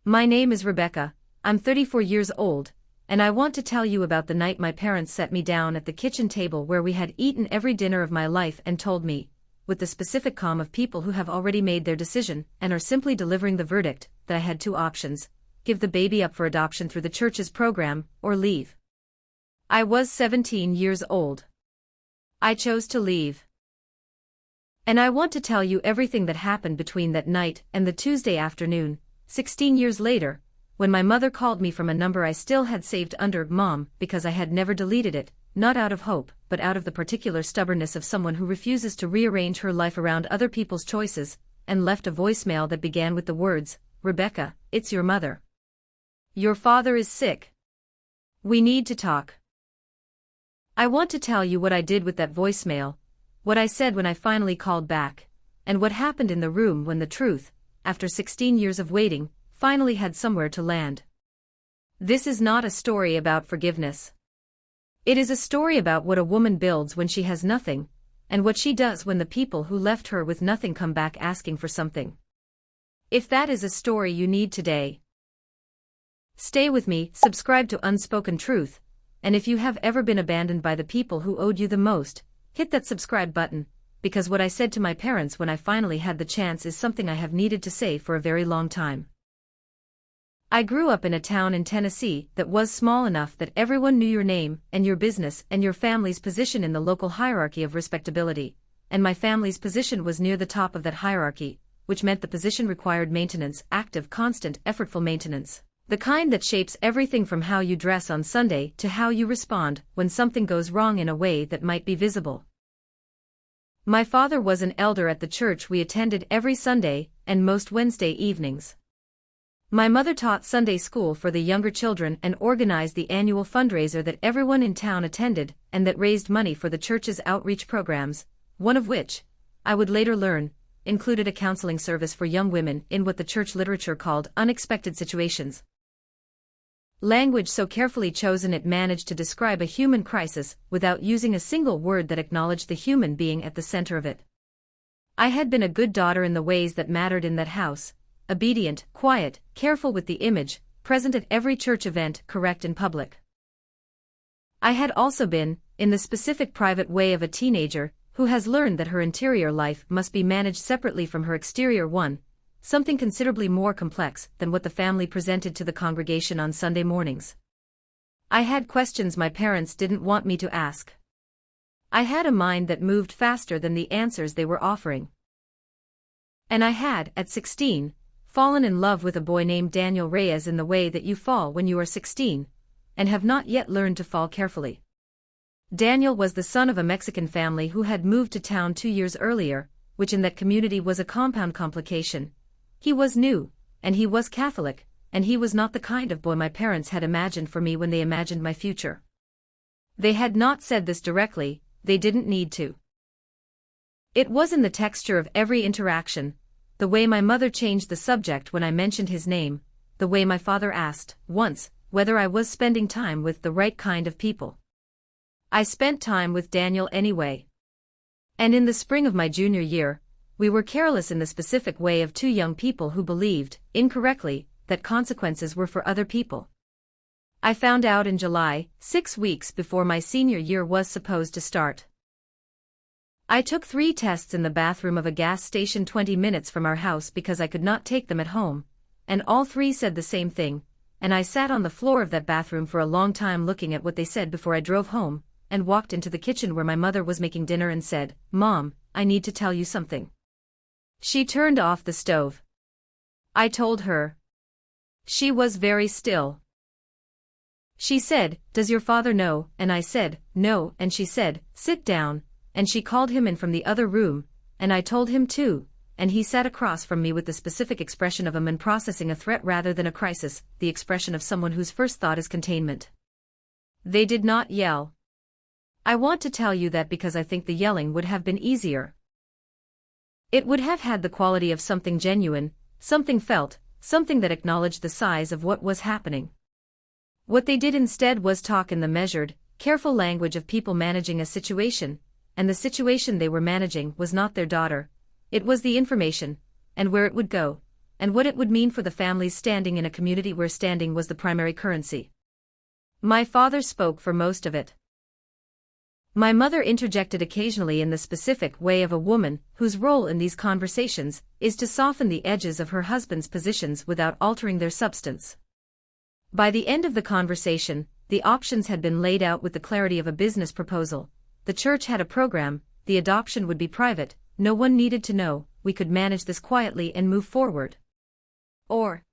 My name is Rebecca, I'm 34 years old, and I want to tell you about the night my parents set me down at the kitchen table where we had eaten every dinner of my life and told me, with the specific calm of people who have already made their decision and are simply delivering the verdict, that I had two options: give the baby up for adoption through the church's program, or leave. I was 17 years old. I chose to leave. And I want to tell you everything that happened between that night and the Tuesday afternoon, 16 years later, when my mother called me from a number I still had saved under Mom because I had never deleted it, not out of hope, but out of the particular stubbornness of someone who refuses to rearrange her life around other people's choices, and left a voicemail that began with the words, "Rebecca, it's your mother. Your father is sick. We need to talk." I want to tell you what I did with that voicemail, what I said when I finally called back, and what happened in the room when the truth, after 16 years of waiting, finally had somewhere to land. This is not a story about forgiveness. It is a story about what a woman builds when she has nothing, and what she does when the people who left her with nothing come back asking for something. If that is a story you need today, stay with me, subscribe to Unspoken Truth, and if you have ever been abandoned by the people who owed you the most, hit that subscribe button, because what I said to my parents when I finally had the chance is something I have needed to say for a very long time. I grew up in a town in Tennessee that was small enough that everyone knew your name and your business and your family's position in the local hierarchy of respectability, and my family's position was near the top of that hierarchy, which meant the position required maintenance, active, constant, effortful maintenance, the kind that shapes everything from how you dress on Sunday to how you respond when something goes wrong in a way that might be visible. My father was an elder at the church we attended every Sunday and most Wednesday evenings. My mother taught Sunday school for the younger children and organized the annual fundraiser that everyone in town attended and that raised money for the church's outreach programs, one of which, I would later learn, included a counseling service for young women in what the church literature called unexpected situations. Language so carefully chosen it managed to describe a human crisis without using a single word that acknowledged the human being at the center of it. I had been a good daughter in the ways that mattered in that house. Obedient, quiet, careful with the image, present at every church event, correct in public. I had also been, in the specific private way of a teenager, who has learned that her interior life must be managed separately from her exterior one, something considerably more complex than what the family presented to the congregation on Sunday mornings. I had questions my parents didn't want me to ask. I had a mind that moved faster than the answers they were offering. And I had, at 16, fallen in love with a boy named Daniel Reyes in the way that you fall when you are 16, and have not yet learned to fall carefully. Daniel was the son of a Mexican family who had moved to town 2 years earlier, which in that community was a compound complication. He was new, and he was Catholic, and he was not the kind of boy my parents had imagined for me when they imagined my future. They had not said this directly, they didn't need to. It was in the texture of every interaction, the way my mother changed the subject when I mentioned his name, the way my father asked, once, whether I was spending time with the right kind of people. I spent time with Daniel anyway. And in the spring of my junior year, we were careless in the specific way of two young people who believed, incorrectly, that consequences were for other people. I found out in July, 6 weeks before my senior year was supposed to start. I took 3 tests in the bathroom of a gas station 20 minutes from our house because I could not take them at home, and all 3 said the same thing, and I sat on the floor of that bathroom for a long time looking at what they said before I drove home, and walked into the kitchen where my mother was making dinner and said, "Mom, I need to tell you something." She turned off the stove. I told her. She was very still. She said, "Does your father know?" And I said, "No," and she said, "Sit down." And she called him in from the other room, and I told him too, and he sat across from me with the specific expression of a man processing a threat rather than a crisis, the expression of someone whose first thought is containment. They did not yell. I want to tell you that because I think the yelling would have been easier. It would have had the quality of something genuine, something felt, something that acknowledged the size of what was happening. What they did instead was talk in the measured, careful language of people managing a situation, and the situation they were managing was not their daughter, it was the information, and where it would go, and what it would mean for the family's standing in a community where standing was the primary currency. My father spoke for most of it. My mother interjected occasionally in the specific way of a woman whose role in these conversations is to soften the edges of her husband's positions without altering their substance. By the end of the conversation, the options had been laid out with the clarity of a business proposal. The church had a program, the adoption would be private, no one needed to know, we could manage this quietly and move forward. Or,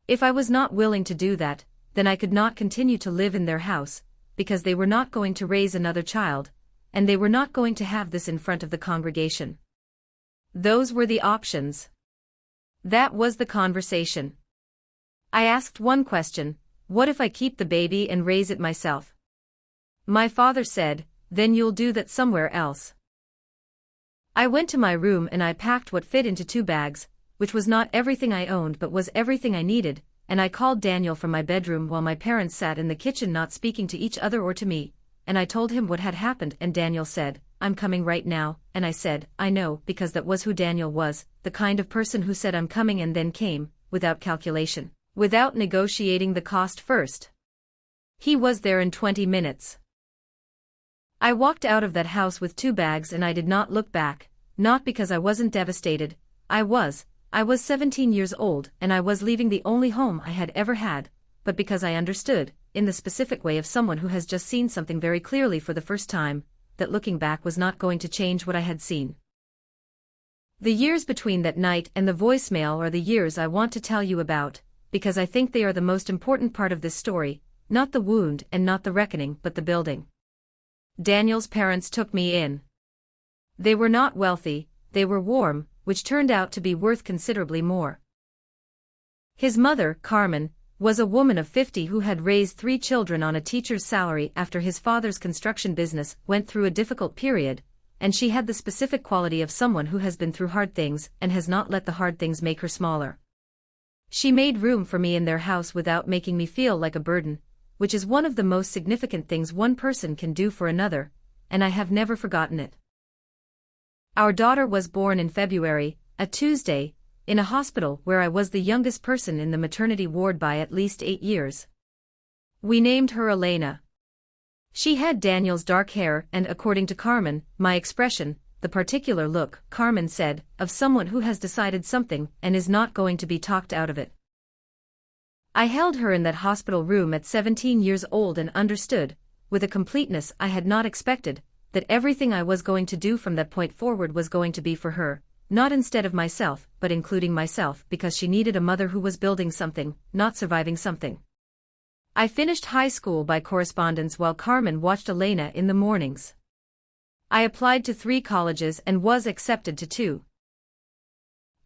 if I was not willing to do that, then I could not continue to live in their house, because they were not going to raise another child, and they were not going to have this in front of the congregation. Those were the options. That was the conversation. I asked one question, what if I keep the baby and raise it myself? My father said, then you'll do that somewhere else. I went to my room and I packed what fit into 2 bags, which was not everything I owned but was everything I needed, and I called Daniel from my bedroom while my parents sat in the kitchen not speaking to each other or to me, and I told him what had happened and Daniel said, I'm coming right now, and I said, I know, because that was who Daniel was, the kind of person who said I'm coming and then came, without calculation, without negotiating the cost first. He was there in 20 minutes. I walked out of that house with 2 bags and I did not look back, not because I wasn't devastated, I was 17 years old and I was leaving the only home I had ever had, but because I understood, in the specific way of someone who has just seen something very clearly for the first time, that looking back was not going to change what I had seen. The years between that night and the voicemail are the years I want to tell you about, because I think they are the most important part of this story, not the wound and not the reckoning but the building. Daniel's parents took me in. They were not wealthy, they were warm, which turned out to be worth considerably more. His mother, Carmen, was a woman of 50 who had raised 3 children on a teacher's salary after his father's construction business went through a difficult period, and she had the specific quality of someone who has been through hard things and has not let the hard things make her smaller. She made room for me in their house without making me feel like a burden, which is one of the most significant things one person can do for another, and I have never forgotten it. Our daughter was born in February, a Tuesday, in a hospital where I was the youngest person in the maternity ward by at least 8 years. We named her Elena. She had Daniel's dark hair and, according to Carmen, my expression, the particular look, Carmen said, of someone who has decided something and is not going to be talked out of it. I held her in that hospital room at 17 years old and understood, with a completeness I had not expected, that everything I was going to do from that point forward was going to be for her, not instead of myself, but including myself because she needed a mother who was building something, not surviving something. I finished high school by correspondence while Carmen watched Elena in the mornings. I applied to 3 colleges and was accepted to 2.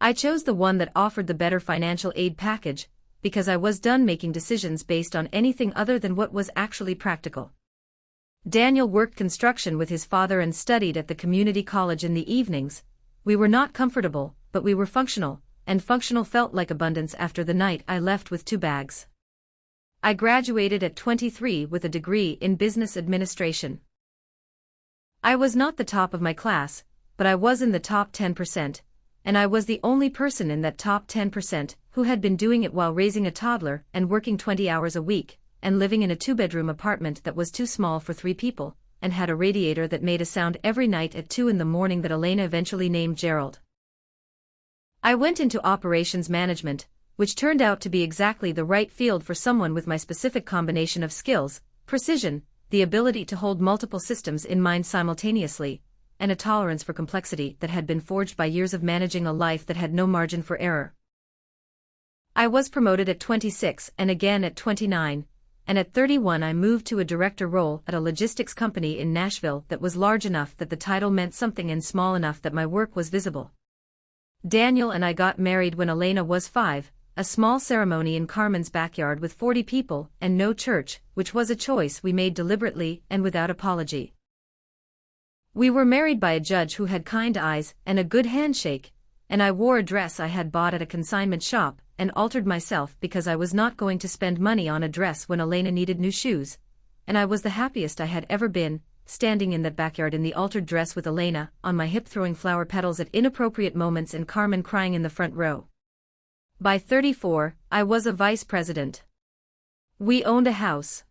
I chose the one that offered the better financial aid package, because I was done making decisions based on anything other than what was actually practical. Daniel worked construction with his father and studied at the community college in the evenings. We were not comfortable, but we were functional, and functional felt like abundance after the night I left with 2 bags. I graduated at 23 with a degree in business administration. I was not the top of my class, but I was in the top 10%, and I was the only person in that top 10% who had been doing it while raising a toddler and working 20 hours a week, and living in a 2-bedroom apartment that was too small for 3 people, and had a radiator that made a sound every night at 2 in the morning that Elena eventually named Gerald. I went into operations management, which turned out to be exactly the right field for someone with my specific combination of skills, precision, the ability to hold multiple systems in mind simultaneously, and a tolerance for complexity that had been forged by years of managing a life that had no margin for error. I was promoted at 26 and again at 29, and at 31 I moved to a director role at a logistics company in Nashville that was large enough that the title meant something and small enough that my work was visible. Daniel and I got married when Elena was 5, a small ceremony in Carmen's backyard with 40 people and no church, which was a choice we made deliberately and without apology. We were married by a judge who had kind eyes and a good handshake, and I wore a dress I had bought at a consignment shop and altered myself because I was not going to spend money on a dress when Elena needed new shoes, and I was the happiest I had ever been, standing in that backyard in the altered dress with Elena on my hip throwing flower petals at inappropriate moments and Carmen crying in the front row. By 34, I was a vice president. We owned a house.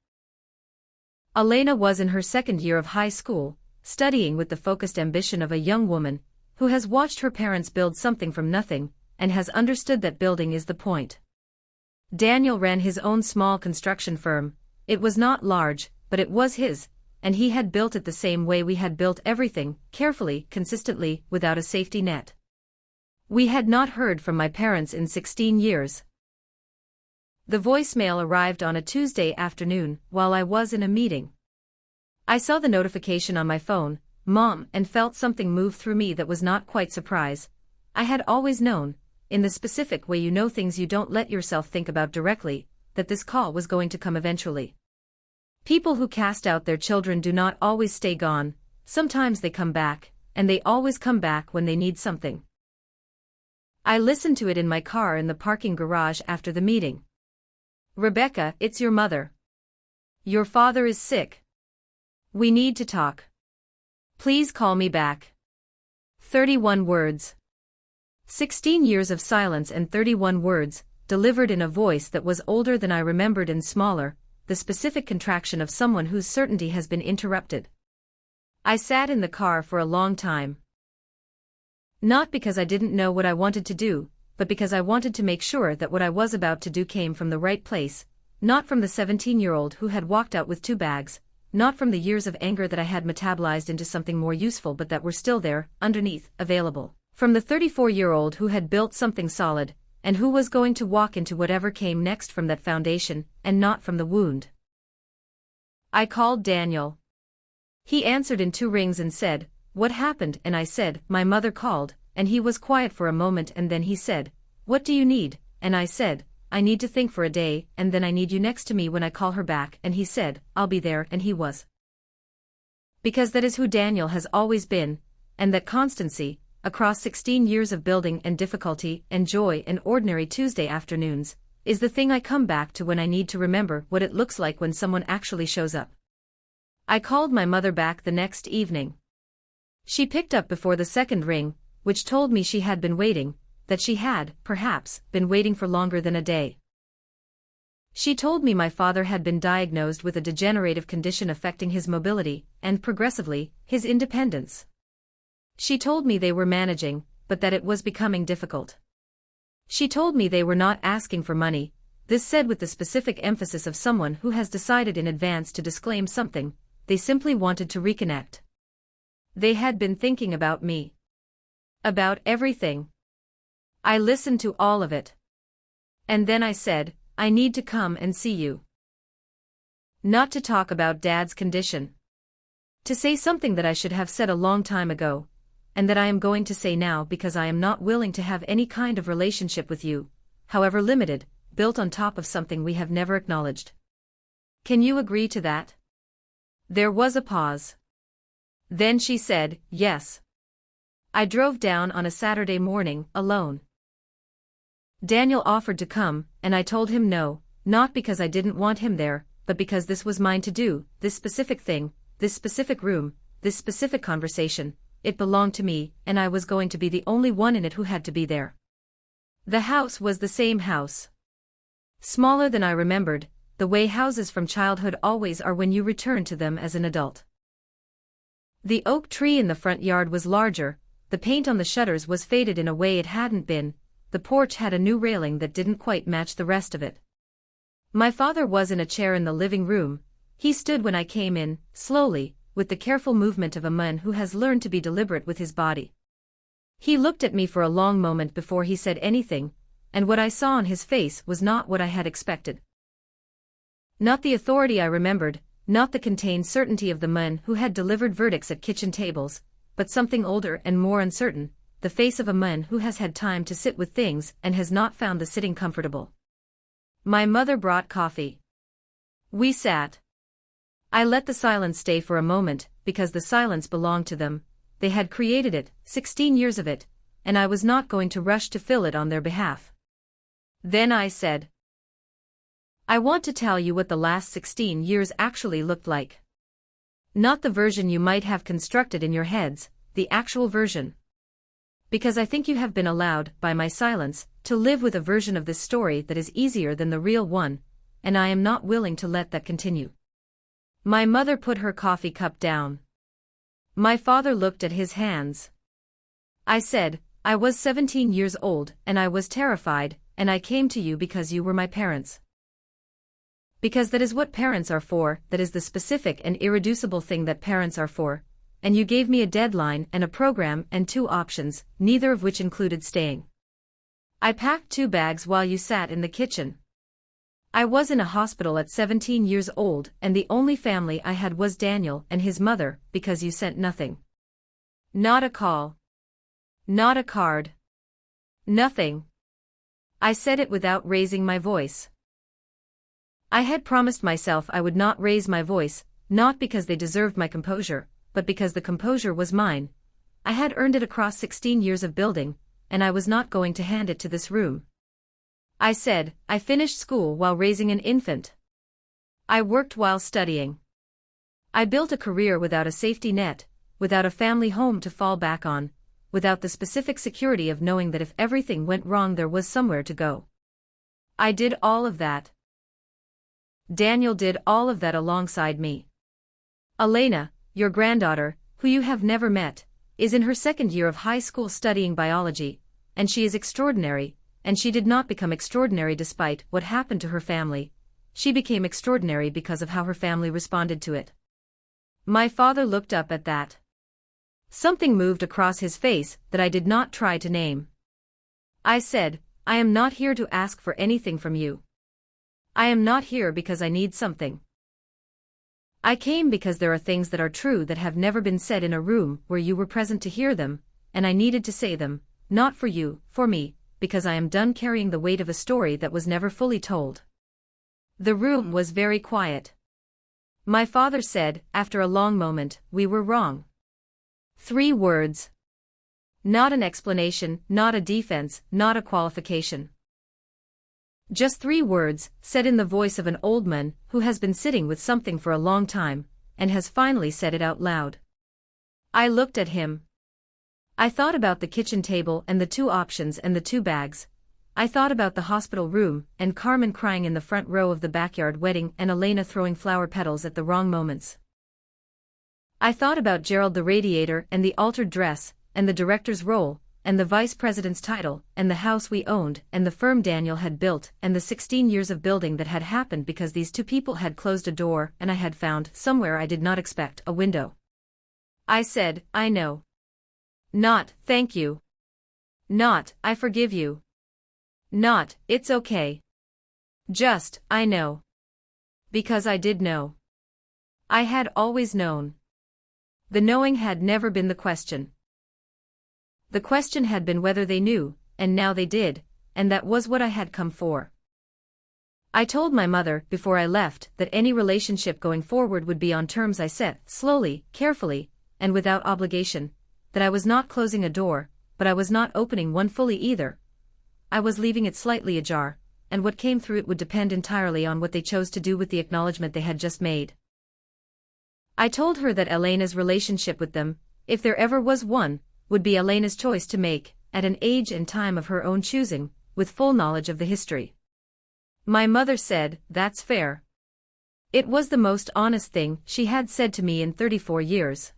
Elena was in her second year of high school, studying with the focused ambition of a young woman who has watched her parents build something from nothing and has understood that building is the point. Daniel ran his own small construction firm. It was not large, but it was his, and he had built it the same way we had built everything, carefully, consistently, without a safety net. We had not heard from my parents in 16 years. The voicemail arrived on a Tuesday afternoon while I was in a meeting. I saw the notification on my phone, Mom, and felt something move through me that was not quite surprise. I had always known, in the specific way you know things you don't let yourself think about directly, that this call was going to come eventually. People who cast out their children do not always stay gone, sometimes they come back, and they always come back when they need something. I listened to it in my car in the parking garage after the meeting. Rebecca, it's your mother. Your father is sick. We need to talk. Please call me back. 31 words. 16 years of silence and 31 words, delivered in a voice that was older than I remembered and smaller, the specific contraction of someone whose certainty has been interrupted. I sat in the car for a long time. Not because I didn't know what I wanted to do, but because I wanted to make sure that what I was about to do came from the right place, not from the 17-year-old who had walked out with 2 bags, not from the years of anger that I had metabolized into something more useful but that were still there, underneath, available, from the 34-year-old who had built something solid, and who was going to walk into whatever came next from that foundation, and not from the wound. I called Daniel. He answered in 2 rings and said, "What happened?" And I said, "My mother called," and he was quiet for a moment and then he said, "What do you need?" And I said, "I need to think for a day, and then I need you next to me when I call her back," and he said, "I'll be there," and he was. Because that is who Daniel has always been, and that constancy, across 16 years of building and difficulty and joy and ordinary Tuesday afternoons, is the thing I come back to when I need to remember what it looks like when someone actually shows up. I called my mother back the next evening. She picked up before the second ring, which told me she had been waiting, that she had, perhaps, been waiting for longer than a day. She told me my father had been diagnosed with a degenerative condition affecting his mobility, and progressively, his independence. She told me they were managing, but that it was becoming difficult. She told me they were not asking for money, this said with the specific emphasis of someone who has decided in advance to disclaim something, they simply wanted to reconnect. They had been thinking about me. About everything. I listened to all of it. And then I said, "I need to come and see you. Not to talk about Dad's condition. To say something that I should have said a long time ago, and that I am going to say now because I am not willing to have any kind of relationship with you, however limited, built on top of something we have never acknowledged. Can you agree to that?" There was a pause. Then she said, "Yes." I drove down on a Saturday morning, alone. Daniel offered to come, and I told him no, not because I didn't want him there, but because this was mine to do, this specific thing, this specific room, this specific conversation, it belonged to me, and I was going to be the only one in it who had to be there. The house was the same house. Smaller than I remembered, the way houses from childhood always are when you return to them as an adult. The oak tree in the front yard was larger, the paint on the shutters was faded in a way it hadn't been, the porch had a new railing that didn't quite match the rest of it. My father was in a chair in the living room. He stood when I came in, slowly, with the careful movement of a man who has learned to be deliberate with his body. He looked at me for a long moment before he said anything, and what I saw on his face was not what I had expected. Not the authority I remembered, not the contained certainty of the man who had delivered verdicts at kitchen tables, but something older and more uncertain, the face of a man who has had time to sit with things and has not found the sitting comfortable. My mother brought coffee. We sat. I let the silence stay for a moment, because the silence belonged to them. They had created it, 16 years of it, and I was not going to rush to fill it on their behalf. Then I said, "I want to tell you what the last 16 years actually looked like. Not the version you might have constructed in your heads, the actual version. Because I think you have been allowed, by my silence, to live with a version of this story that is easier than the real one, and I am not willing to let that continue. My mother put her coffee cup down. My father looked at his hands. I said, I was 17 years old and I was terrified, and I came to you because you were my parents. Because that is what parents are for, that is the specific and irreducible thing that parents are for, and you gave me a deadline and a program and 2 options, neither of which included staying. I packed 2 bags while you sat in the kitchen. I was in a hospital at 17 years old and the only family I had was Daniel and his mother because you sent nothing. Not a call. Not a card. Nothing. I said it without raising my voice. I had promised myself I would not raise my voice, not because they deserved my composure, but because the composure was mine. I had earned it across 16 years of building, and I was not going to hand it to this room. I said, I finished school while raising an infant. I worked while studying. I built a career without a safety net, without a family home to fall back on, without the specific security of knowing that if everything went wrong there was somewhere to go. I did all of that. Daniel did all of that alongside me. Elena, your granddaughter, who you have never met, is in her 2nd year of high school studying biology, and she is extraordinary, and she did not become extraordinary despite what happened to her family. She became extraordinary because of how her family responded to it. My father looked up at that. Something moved across his face that I did not try to name. I said, I am not here to ask for anything from you. I am not here because I need something. I came because there are things that are true that have never been said in a room where you were present to hear them, and I needed to say them, not for you, for me, because I am done carrying the weight of a story that was never fully told. The room was very quiet. My father said, after a long moment, we were wrong. 3 words. Not an explanation, not a defense, not a qualification. Just 3 words, said in the voice of an old man who has been sitting with something for a long time, and has finally said it out loud. I looked at him. I thought about the kitchen table and the 2 options and the 2 bags. I thought about the hospital room and Carmen crying in the front row of the backyard wedding and Elena throwing flower petals at the wrong moments. I thought about Gerald the radiator and the altered dress, and the director's role, and the vice president's title, and the house we owned, and the firm Daniel had built, and the 16 years of building that had happened because these 2 people had closed a door and I had found, somewhere I did not expect, a window. I said, I know. Not, thank you. Not, I forgive you. Not, it's okay. Just, I know. Because I did know. I had always known. The knowing had never been the question. The question had been whether they knew, and now they did, and that was what I had come for. I told my mother, before I left, that any relationship going forward would be on terms I set, slowly, carefully, and without obligation, that I was not closing a door, but I was not opening one fully either. I was leaving it slightly ajar, and what came through it would depend entirely on what they chose to do with the acknowledgement they had just made. I told her that Elena's relationship with them, if there ever was one, would be Elena's choice to make, at an age and time of her own choosing, with full knowledge of the history. My mother said, that's fair. It was the most honest thing she had said to me in 34 years.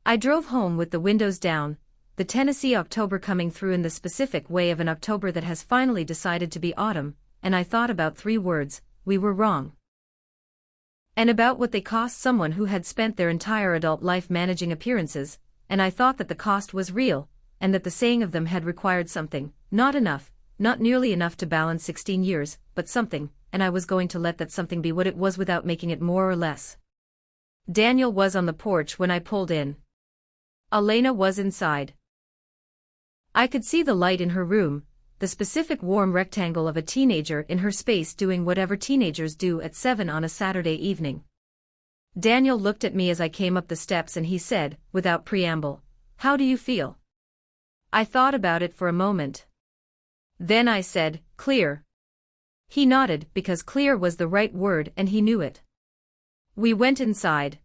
I drove home with the windows down, the Tennessee October coming through in the specific way of an October that has finally decided to be autumn, and I thought about 3 words, we were wrong. And about what they cost someone who had spent their entire adult life managing appearances, and I thought that the cost was real, and that the saying of them had required something, not enough, not nearly enough to balance 16 years, but something, and I was going to let that something be what it was without making it more or less. Daniel was on the porch when I pulled in. Elena was inside. I could see the light in her room, the specific warm rectangle of a teenager in her space doing whatever teenagers do at 7 on a Saturday evening. Daniel looked at me as I came up the steps and he said, without preamble, how do you feel? I thought about it for a moment. Then I said, clear. He nodded because clear was the right word and he knew it. We went inside.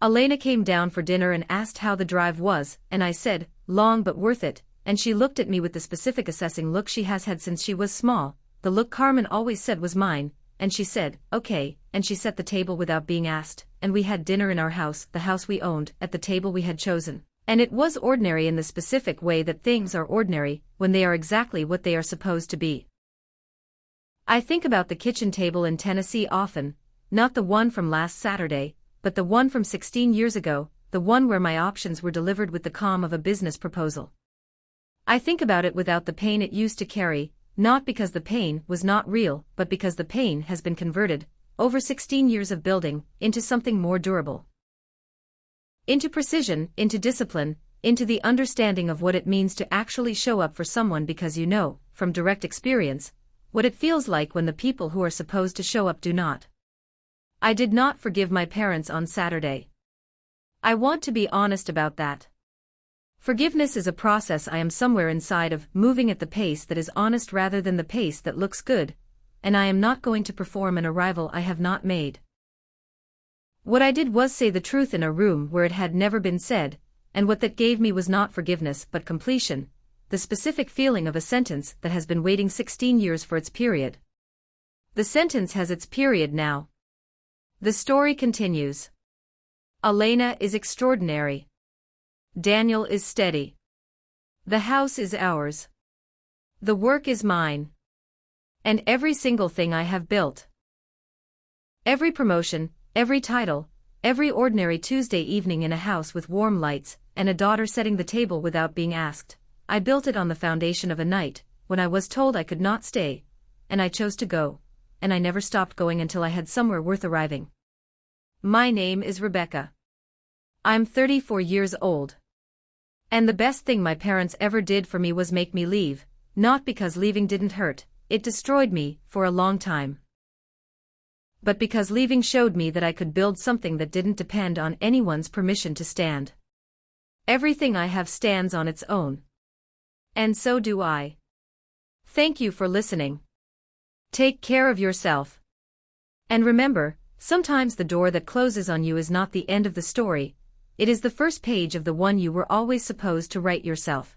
Elena came down for dinner and asked how the drive was, and I said, long but worth it, and she looked at me with the specific assessing look she has had since she was small, the look Carmen always said was mine, and she said, "Okay," and she set the table without being asked, and we had dinner in our house, the house we owned, at the table we had chosen. And it was ordinary in the specific way that things are ordinary, when they are exactly what they are supposed to be. I think about the kitchen table in Tennessee often, not the one from last Saturday, but the one from 16 years ago, the one where my options were delivered with the calm of a business proposal. I think about it without the pain it used to carry, not because the pain was not real, but because the pain has been converted, over 16 years of building, into something more durable. Into precision, into discipline, into the understanding of what it means to actually show up for someone because you know, from direct experience, what it feels like when the people who are supposed to show up do not. I did not forgive my parents on Saturday. I want to be honest about that. Forgiveness is a process I am somewhere inside of, moving at the pace that is honest rather than the pace that looks good, and I am not going to perform an arrival I have not made. What I did was say the truth in a room where it had never been said, and what that gave me was not forgiveness but completion, the specific feeling of a sentence that has been waiting 16 years for its period. The sentence has its period now. The story continues. Elena is extraordinary. Daniel is steady. The house is ours. The work is mine. And every single thing I have built. Every promotion, every title, every ordinary Tuesday evening in a house with warm lights, and a daughter setting the table without being asked, I built it on the foundation of a night, when I was told I could not stay, and I chose to go, and I never stopped going until I had somewhere worth arriving. My name is Rebecca. I'm 34 years old. And the best thing my parents ever did for me was make me leave, not because leaving didn't hurt, it destroyed me, for a long time. But because leaving showed me that I could build something that didn't depend on anyone's permission to stand. Everything I have stands on its own. And so do I. Thank you for listening. Take care of yourself. And remember, sometimes the door that closes on you is not the end of the story, it is the first page of the one you were always supposed to write yourself.